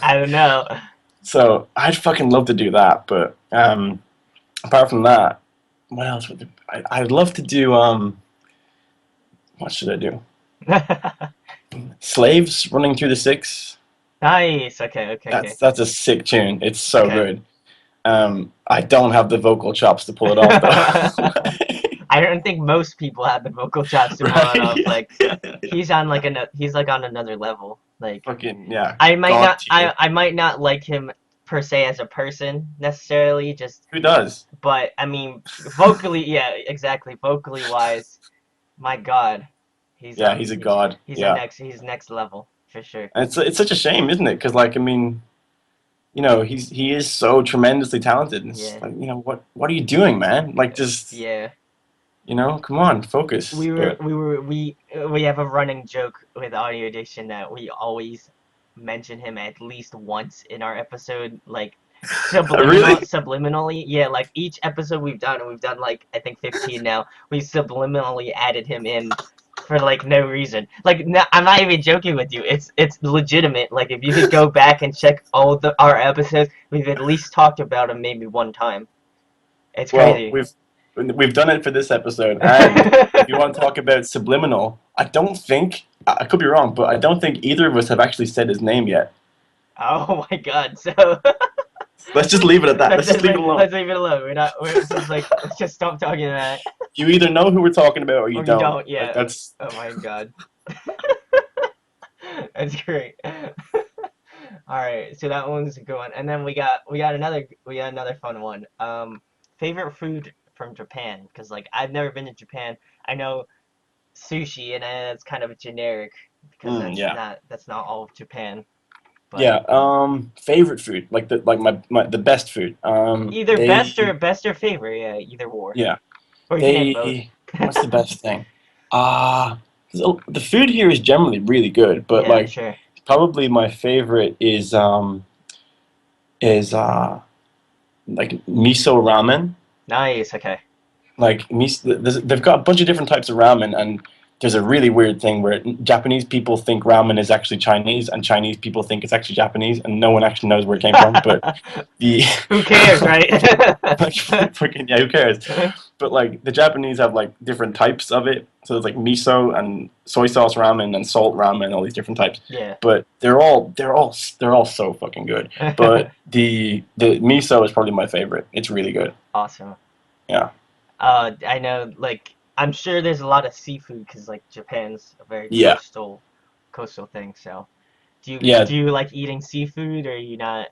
I don't know. So I'd fucking love to do that, but apart from that, what else would I'd love to do? What should I do? Slaves running through the six. Nice. Okay. That's a sick tune. It's so Okay. good. I don't have the vocal chops to pull it off though. I don't think most people have the vocal chops to pull it Right? off. Yeah, Like yeah. he's like on another level. Like Fucking yeah. I might God not tier. I might not like him per se as a person necessarily, just Who does? but I mean vocally, yeah, exactly. Vocally wise, my God, Yeah, he's a god. Yeah, he's next level for sure. and it's such a shame, isn't it? Because like I mean, he is so tremendously talented. And it's Yeah. like, what are you doing, man? Like, just, Yeah. come on, focus. But We have a running joke with Audio Addiction that we always mention him at least once in our episode, like really, subliminally. Yeah, like each episode we've done, and we've done like I think 15 now, we subliminally added him in for like no reason. Like no, I'm not even joking with you. It's legitimate. Like if you could go back and check all our episodes, we've at least talked about him maybe one time. It's well, crazy. we've done it for this episode, and if you want to talk about Subliminal, I don't think I could be wrong, but I don't think either of us have actually said his name yet. Oh my God! So Let's just leave it at that. Let's just leave it alone. let's leave it alone. We're not. We're just like let's just stop talking about it. You either know who we're talking about or you Or you don't. don't. Like, Yeah. that's Oh my God. That's great. All right. So that one's a good one. And then we got another fun one. Favorite food from Japan? Because like I've never been to Japan. I know sushi, and it's kind of generic because yeah. that's not all of Japan. But Yeah, favorite food, like the best food. either best or favorite. Yeah. Either or. Yeah, Or you can name both. they, what's the best thing? So the food here is generally really good, but Yeah. like Sure. probably my favorite is like miso ramen. Nice. Okay. Like they've got a bunch of different types of ramen, and there's a really weird thing where Japanese people think ramen is actually Chinese, and Chinese people think it's actually Japanese, and no one actually knows where it came from. But the Who cares, right? like freaking yeah, who cares? But like the Japanese have like different types of it, so there's like miso and soy sauce ramen and salt ramen, all these different types. Yeah. But they're all so fucking good. But the miso is probably my favorite. It's really good. Awesome. Yeah. I know, like, I'm sure there's a lot of seafood because, like, Japan's a very Yeah. coastal thing. So, Yeah. do you like eating seafood, or are you not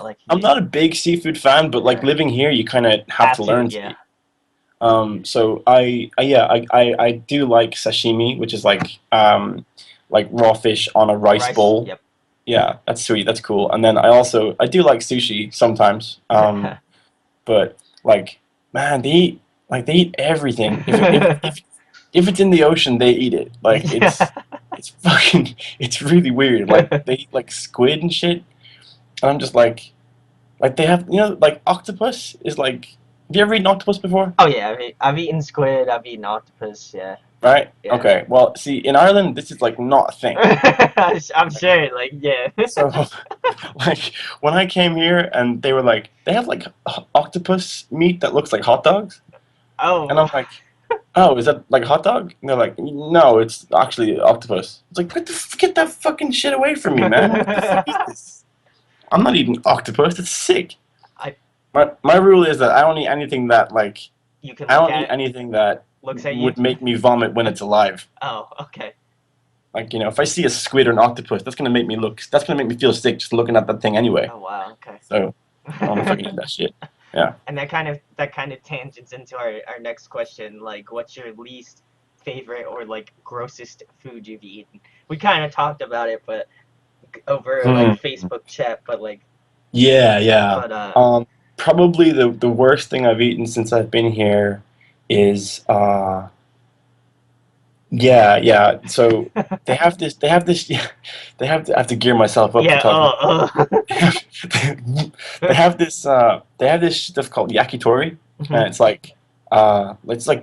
like I'm not a big seafood fan, but like yeah, living here, you kind of have have to to, learn to yeah, eat. So yeah, I do like sashimi, which is like raw fish on a rice rice, bowl. yep. Yeah, that's sweet. That's cool. And then I do like sushi sometimes. But like, man, they eat everything. If it's in the ocean, they eat it. Like Yeah. it's fucking it's really weird. Like they eat like squid and shit. And I'm just like they have like octopus is like. Have you ever eaten octopus before? Oh yeah, I've eaten squid, I've eaten octopus, yeah. right? Yeah. Okay. Well, see, in Ireland, this is like not a thing. I'm sure, like, yeah. So, like, when I came here and they were like, they have like octopus meat that looks like hot dogs, and Oh. I'm like, oh, is that like a hot dog? And they're like, no, it's actually octopus. It's like, get that fucking shit away from me, man. What the fuck is this? I'm not eating octopus. It's sick. I My rule is that I don't eat anything that like You can I look don't at eat it, anything that looks at you. would make me vomit when it's alive. Oh, okay. Like, if I see a squid or an octopus, that's gonna make me feel sick just looking at that thing anyway. Oh wow, okay. So I don't fucking eat that shit. Yeah. And that kind of tangents into our next question, like what's your least favorite or like grossest food you've eaten? We kind of talked about it, but over like Hmm. Facebook chat, but like, Yeah, yeah. but Probably the worst thing I've eaten since I've been here is yeah, yeah. So yeah, I have to gear myself up to yeah, talk about oh, they have this stuff called yakitori, Mhm. and it's like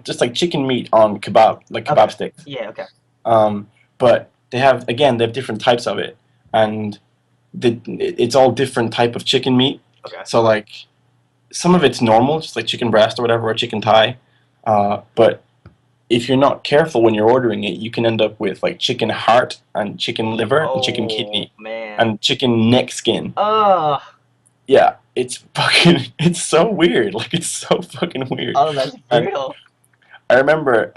just like chicken meat on kebab, like kebab Okay, sticks. yeah, okay, But they have different types of it, and it's all different type of chicken meat. okay. So like some of it's normal, just like chicken breast or whatever, or chicken thigh. But if you're not careful when you're ordering it, you can end up with like chicken heart and chicken liver and chicken Oh kidney man, and chicken neck skin. oh, Yeah, it's fucking. It's so weird. Like it's so fucking weird. oh, that's And brutal. I remember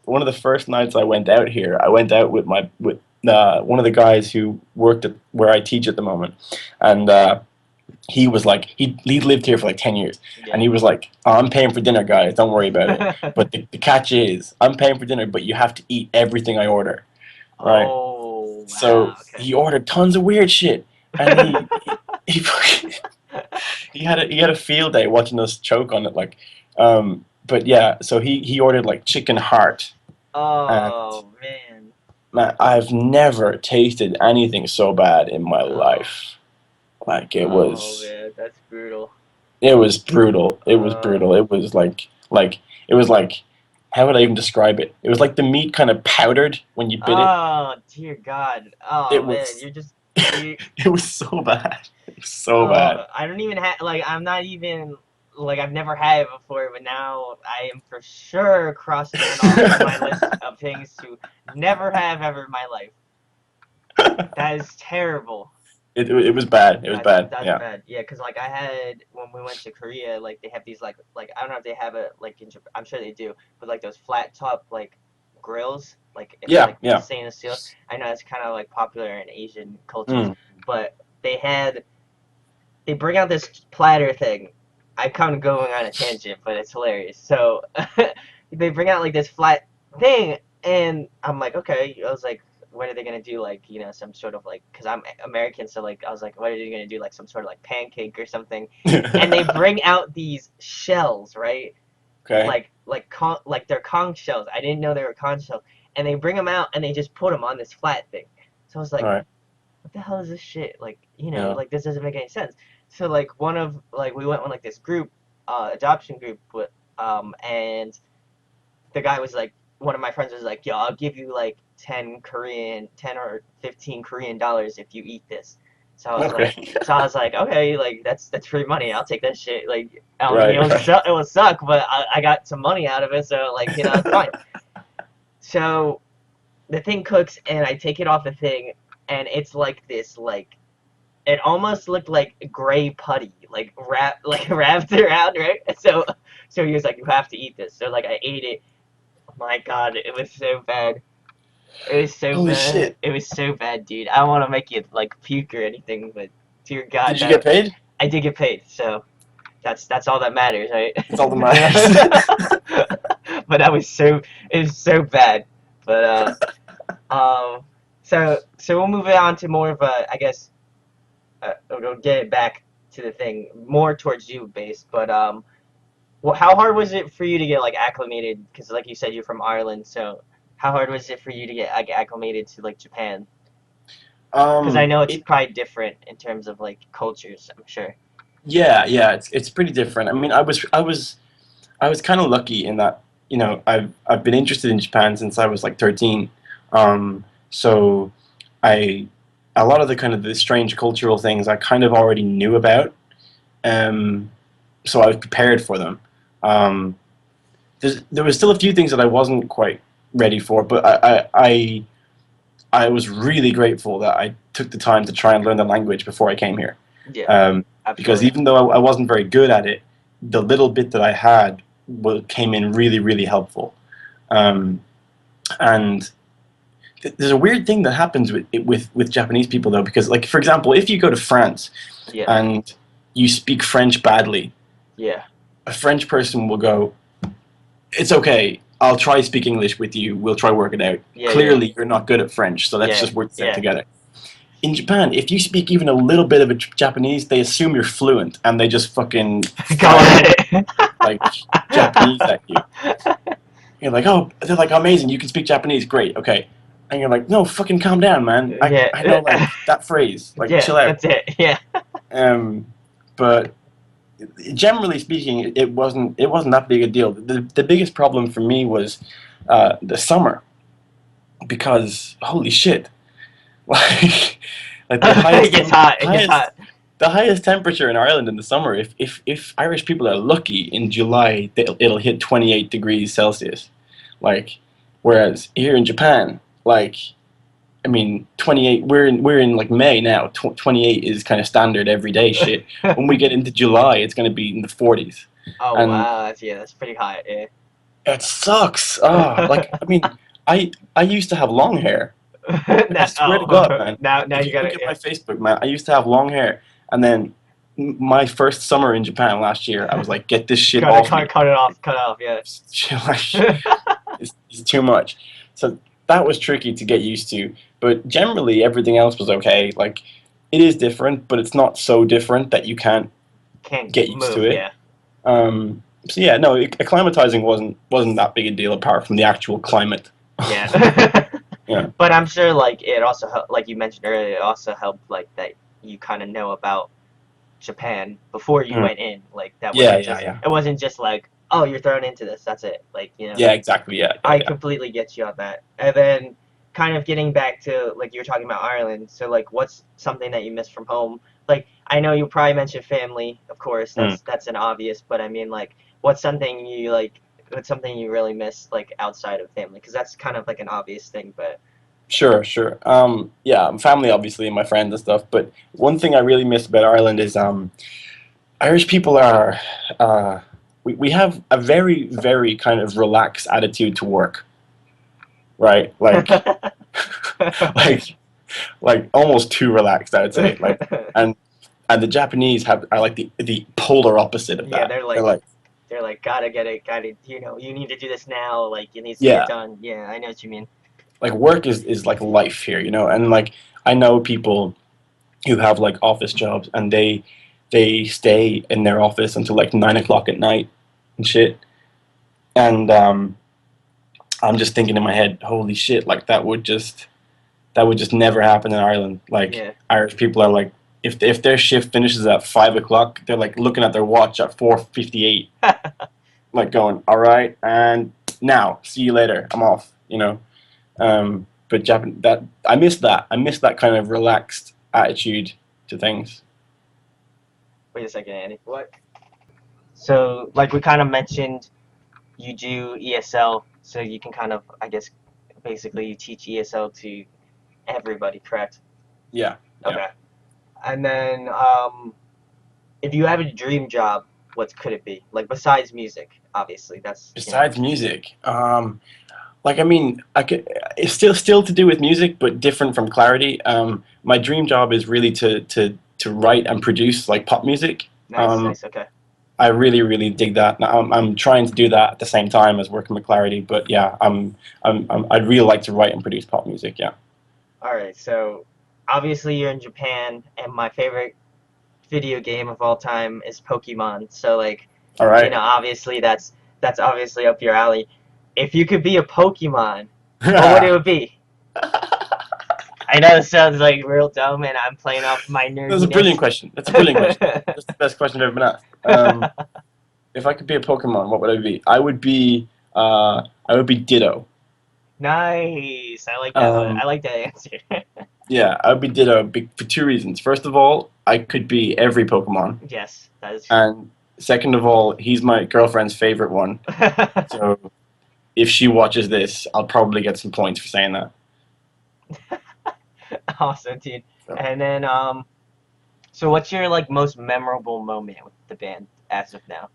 one of the first nights I went out here. I went out with one of the guys who worked at where I teach at the moment, and he was like he lived here for like 10 years, and Yeah. he was like, oh, I'm paying for dinner, guys. Don't worry about it. But the catch is, I'm paying for dinner, but you have to eat everything I order, right? Oh So wow, okay. he ordered tons of weird shit, and he fucking- he had a field day watching us choke on it, like, but yeah. So he ordered like chicken heart, and Oh man. man, I've never tasted anything so bad in my Oh, life. Like oh man, that's brutal. it was brutal. It was Uh, brutal. It was like it was like how would I even describe it? It was like the meat kind of powdered when you bit it. oh dear God. It Oh man, was you're just you. it was so bad. It was so bad. Oh, I don't even have like I'm not even like I've never had it before, but now I am for sure crossing it off of my list of things to never have ever in my life. That is terrible. It was bad. It was bad. That's Yeah. bad. Yeah, because like I had when we went to Korea, like they have these like I don't know if they have it like in Japan. I'm sure they do, but like those flat top like grills, like it's Yeah. like Yeah. stainless steel. I know it's kind of like popular in Asian cultures, Mm. but they bring out this platter thing. I'm kind of going on a tangent, but it's hilarious. So they bring out like this flat thing, and I'm like, okay. I was like, what are they gonna do? Like, some sort of like, cause I'm American, so like, I was like, what are they gonna do? Like some sort of like pancake or something. And they bring out these shells, right? Okay. Like they're conch shells. I didn't know they were conch shells, and they bring them out and they just put them on this flat thing. So I was All like, right. what the hell is this shit? Like, Yeah. like this doesn't make any sense. So like we went on like this group, adoption group with and the guy was like one of my friends was like, yo, I'll give you like 10 or $15 if you eat this. Okay. So I was like, okay, like that's free money. I'll take that shit. Like, I mean, Right. Right. it will suck, but I got some money out of it, so like, it's fine. So the thing cooks, and I take it off the thing, and it's like this, like it almost looked like gray putty, like like wrapped around, right? So he was like, "You have to eat this." So like I ate it. Oh my God, it was so bad. It was so Holy bad. shit! It was so bad, dude. I don't want to make you like puke or anything, but dear God, Did you get paid? I did get paid, so that's all that matters, right? That's all that matters. But it was so bad. But so we'll move it on to more of a, I guess, we'll get it back to the thing more towards you based. But well, how hard was it for you to get like acclimated? Because like you said, you're from Ireland, so how hard was it for you to get like acclimated to like Japan? Because I know it's It probably different in terms of like cultures, I'm sure. yeah, yeah. It's pretty different. I mean, I was kind of lucky in that I've been interested in Japan since I was like 13. So I a lot of the kind of the strange cultural things I kind of already knew about. Um, so I was prepared for them. Um, there was still a few things that I wasn't quite ready for, but I was really grateful that I took the time to try and learn the language before I came here. Yeah, Because absolutely. even though I wasn't very good at it, the little bit that I had came in really, really helpful. Um, and there's a weird thing that happens with Japanese people though, because like for example, if you go to France Yeah, and you speak French badly, yeah, a French person will go, "It's okay. I'll try speak English with you. We'll try work it out. yeah, yeah, Clearly, you're not good at French, so let's yeah, just work this out yeah. together." In Japan, if you speak even a little bit of a Japanese, they assume you're fluent and they just fucking Go fire at it. like Japanese at you. You're like, oh, they're like amazing. You can speak Japanese, great, okay. And you're like, no, fucking calm down, man. Yeah, I know like that phrase, like yeah, chill out. that's it. Yeah. Um, but generally speaking, it wasn't that big a deal. The biggest problem for me was the summer because holy shit, like like the It highest gets hot. It gets highest hot. the highest temperature in Ireland in the summer. If Irish people are lucky in July, it'll hit 28 degrees Celsius. Like, whereas here in Japan, like I mean, 28. We're in like May now. 28 is kind of standard everyday shit. When we get into July, it's going to be in the 40s, Oh and wow, that's pretty hot. Yeah. it sucks. Ah, like I mean, I used to have long hair. I Now, swear to God, man. now If you you got look it. at my Facebook, man, I used to have long hair, and then my first summer in Japan last year, I was like, get this shit Cut it, off cut, me. cut it off, cut it off. Yeah. Shit, like, it's too much. So that was tricky to get used to. But generally, everything else was okay. Like, it is different, but it's not so different that you can't Can't get used move. to it. Yeah. So yeah, no, acclimatizing wasn't that big a deal apart from the actual climate. Yeah. Yeah, But I'm sure like it also like you mentioned earlier, it also helped like that you kind of know about Japan before you mm. went in. Like that Yeah, wasn't yeah, just yeah, it wasn't just like, oh, you're thrown into this, that's it. yeah, exactly. Yeah, yeah, I yeah. completely get you on that. And then kind of getting back to like you were talking about Ireland. So like what's something that you miss from home? Like I know you probably mentioned family, of course. Mm. That's an obvious, but I mean like what's something you really miss like outside of family? Because that's kind of like an obvious thing, but Sure, sure. Yeah, family obviously and my friends and stuff. But one thing I really miss about Ireland is Irish people are uh, we have a very very kind of relaxed attitude to work, right? Like like like almost too relaxed, I would say. Like and and the Japanese are like the polar opposite of yeah, that. They're like they're like gotta get it, gotta you need to do this now, like it needs to get yeah, done. Yeah, I know what you mean. like work is like life here, and like I know people who have like office jobs and they stay in their office until like 9 o'clock at night and shit. And I'm just thinking in my head, holy shit, like that would just never happen in Ireland. Like Yeah. Irish people are like, if their shift finishes at 5 o'clock, they're like looking at their watch at 4:58, like going, all right, and now see you later, I'm off. But Japan, that I miss that. I miss that kind of relaxed attitude to things. Wait a second, Andy. What? So, like we kind of mentioned, you do ESL, so you can kind of, I guess, basically you teach ESL to everybody, correct? Yeah, yeah. Okay. And then, if you have a dream job, what could it be? Like besides music, obviously, that's. Besides music, like I mean, I could. It's still to do with music, but different from Clarity. My dream job is really to write and produce like pop music. Nice, nice. Okay. I really really dig that. Now, I'm trying to do that at the same time as working with Clarity. But yeah, I'd really like to write and produce pop music. Yeah. All right. So, obviously, you're in Japan, and my favorite video game of all time is Pokemon. So, like, All right. obviously that's obviously up your alley. If you could be a Pokemon, what would it be? I know it sounds like real dumb, and I'm playing off my That's a brilliant nerdiness. question. That's a brilliant question. That's the best question I've ever been asked. If I could be a Pokemon, what would I be? I would be I would be Ditto. Nice. I like that one. I Um, like that answer. yeah, I would be Ditto for two reasons. First of all, I could be every Pokemon, Yes, that is true. and second of all, he's my girlfriend's favorite one. So if she watches this, I'll probably get some points for saying that. Awesome, dude. So, And then, so what's your like most memorable moment with the band as of now?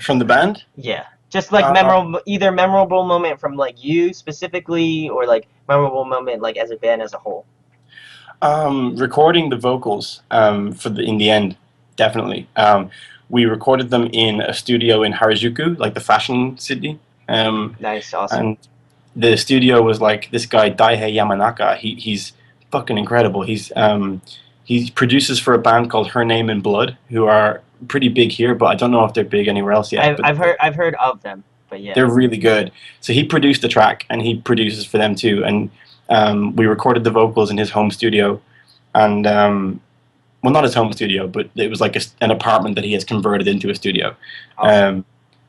from the band, Yeah, just like uh, memorable, either memorable moment from like you specifically, or like memorable moment like as a band as a whole. recording the vocals for the in the end, definitely. We recorded them in a studio in Harajuku, like the fashion city, Nice, awesome. and the studio was like this guy Daihei Yamanaka. He's fucking incredible. He produces for a band called Her Name in Blood, who are pretty big here, but I don't know if they're big anywhere else yet. But I've heard of them, but yeah. they're really good. So he produced the track, and he produces for them too. And we recorded the vocals in his home studio, and well, not his home studio, but it was like an apartment that he has converted into a studio. Awesome. Um,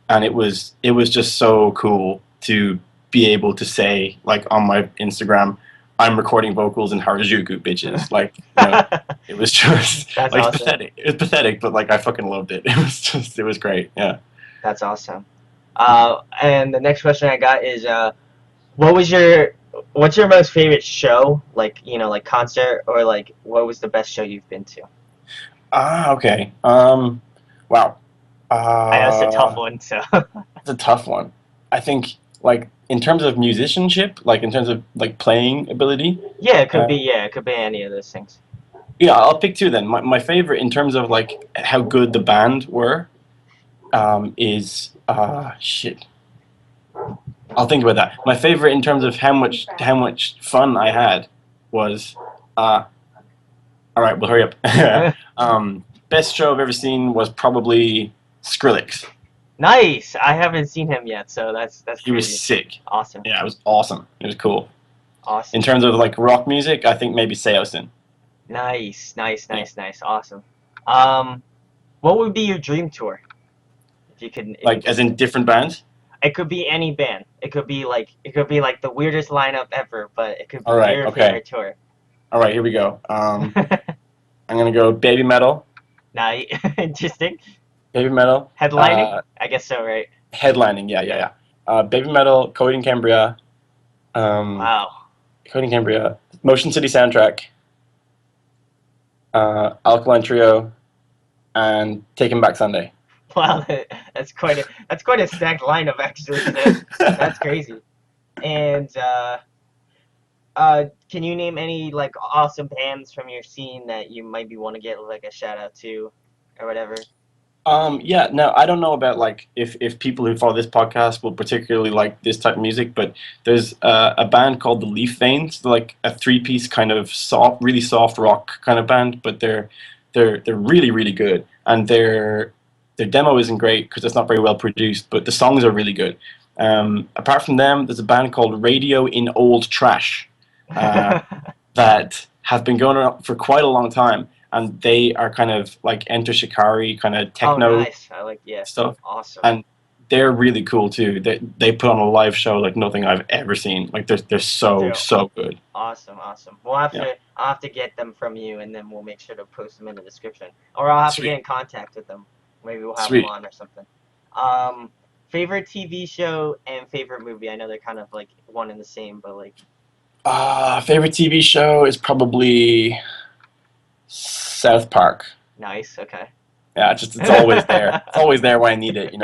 and it was just so cool to be able to say like on my Instagram, I'm recording vocals in Harajuku, bitches. Like it was just That's like awesome. pathetic. It was pathetic, but like I fucking loved it. It was great. Yeah. That's awesome. And the next question I got is, what was your what's your most favorite show? Like, like concert, or like what was the best show you've been to? Okay. Wow. I know it's a tough Uh, one, so it's a tough one. I think like in terms of musicianship, like in terms of like playing ability. yeah, it could be Uh, yeah, it could be any of those things. yeah, I'll pick two then. My favorite in terms of like how good the band were is shit. I'll think about that. My favorite in terms of how much fun I had was all right. Well, hurry up. Best show I've ever seen was probably Skrillex. Nice. I haven't seen him yet, so that's He was crazy. sick. Awesome. Yeah, it was awesome. It was cool. In Awesome. terms of like rock music, I think maybe Seosin. Nice. Nice. Yeah, Nice. Nice. Awesome. Um, what would be your dream tour if you could if you like could as say? in different bands. It could be any band. It could be like the weirdest lineup ever, but it could be All right. your Okay. favorite tour. All right. Here we go. I'm gonna go Babymetal. Now, interesting. Babymetal. Headlining? I guess so, right? Headlining. Yeah. Yeah. Yeah. Yeah. Babymetal. Coding Cambria. Um, Wow. Coding Cambria. Motion City soundtrack. Alkaline Trio. And Taking Back Sunday. Wow, that's quite a stacked lineup actually. That's crazy. And can you name any like awesome bands from your scene that you maybe want to get like a shout out to, or whatever? Yeah, no, I don't know about like if people who follow this podcast will particularly like this type of music, but there's a band called the Leaf Veins, they're like a three-piece kind of soft, really soft rock kind of band, but they're really really good, and their demo isn't great because it's not very well produced, but the songs are really good. Apart from them, there's a band called Radio in Old Trash. Uh, that have been going on for quite a long time, and they are kind of like Enter Shikari kind of Oh, techno nice. I like, yeah. stuff, Awesome. and they're really cool too. They put on a live show like nothing I've ever seen. Like they're so They're so good. awesome, awesome. Yeah, I'll have to get them from you, and then we'll make sure to post them in the description, or I'll have to get sweet, in contact with them. Maybe we'll have them sweet. on or something. Um, favorite TV show and favorite movie. I know they're kind of like one and the same, but like Favorite TV show is probably South Park. nice. Okay. Yeah, it's always there. It's always there when I need it.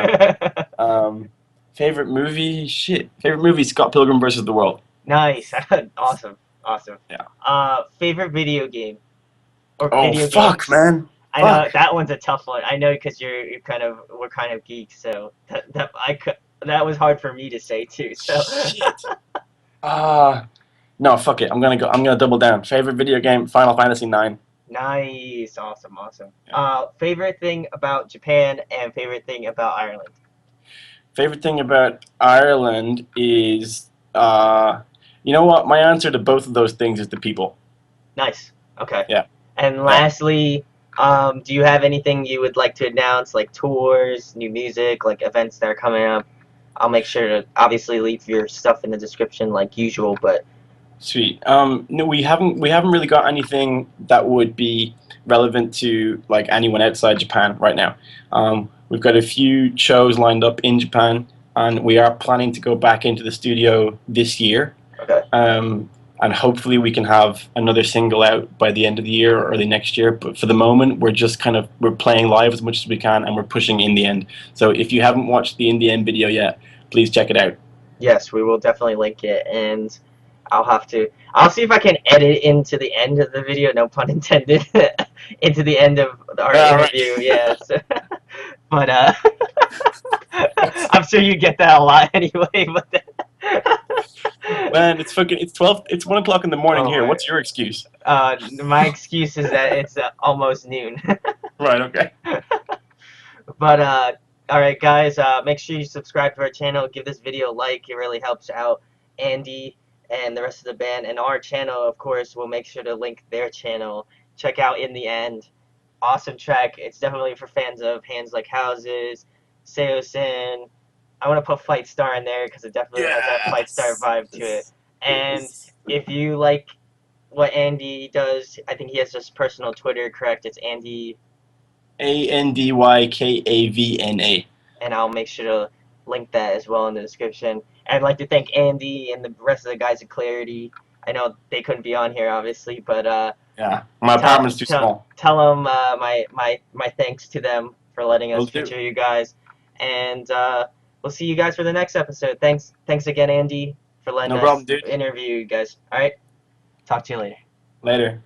Um, favorite movie? Shit. Favorite movie? Scott Pilgrim versus the World. Nice. Awesome. Awesome. Yeah. Favorite video game or Oh video fuck, games. man. I know Fuck. that one's a tough one. I know because we're kind of geeks, so that was hard for me to say too. So Shit. No, fuck it. I'm gonna double down. Favorite video game, Final Fantasy 9. nice, awesome, awesome. Yeah. Favorite thing about Japan and favorite thing about Ireland. Favorite thing about Ireland is you know what? My answer to both of those things is the people. Nice. Okay. Yeah. And Yeah. lastly, do you have anything you would like to announce, like tours, new music, like events that are coming up? I'll make sure to obviously leave your stuff in the description like usual. But Sweet. No, we haven't really got anything that would be relevant to like anyone outside Japan right now. We've got a few shows lined up in Japan, and we are planning to go back into the studio this year. okay, Um, and hopefully we can have another single out by the end of the year or early next year. But for the moment, we're playing live as much as we can, and we're pushing in the end. So if you haven't watched the in the end video yet, please check it out. yes, we will definitely link it, and I'll see if I can edit into the end of the video, no pun intended, into the end of our All interview. right. Yeah, so, but I'm sure you get that a lot anyway. But Man, it's 1 o'clock in the morning oh here. my, What's your excuse? my excuse is that it's almost noon. Right, okay. But all right, guys, make sure you subscribe to our channel. Give this video a like. It really helps out Andy and the rest of the band. And our channel, of course, we'll make sure to link their channel. Check out In the End. Awesome track. It's definitely for fans of Hands Like Houses, Seosin. I want to put Fight Star in there because it definitely has that Fight Star Yes. vibe to it. And if you like what Andy does, I think he has his personal Twitter, correct? It's Andy, ANDYKAVNA. and I'll make sure to link that as well in the description. I'd like to thank Andy and the rest of the guys at Clarity. I know they couldn't be on here, obviously, but Yeah, my tell apartment's too tell small. tell them my thanks to them for letting Will us do. feature you guys, and we'll see you guys for the next episode. Thanks again, Andy, for letting No problem, us dude. interview you guys. All right, talk to you later. Later.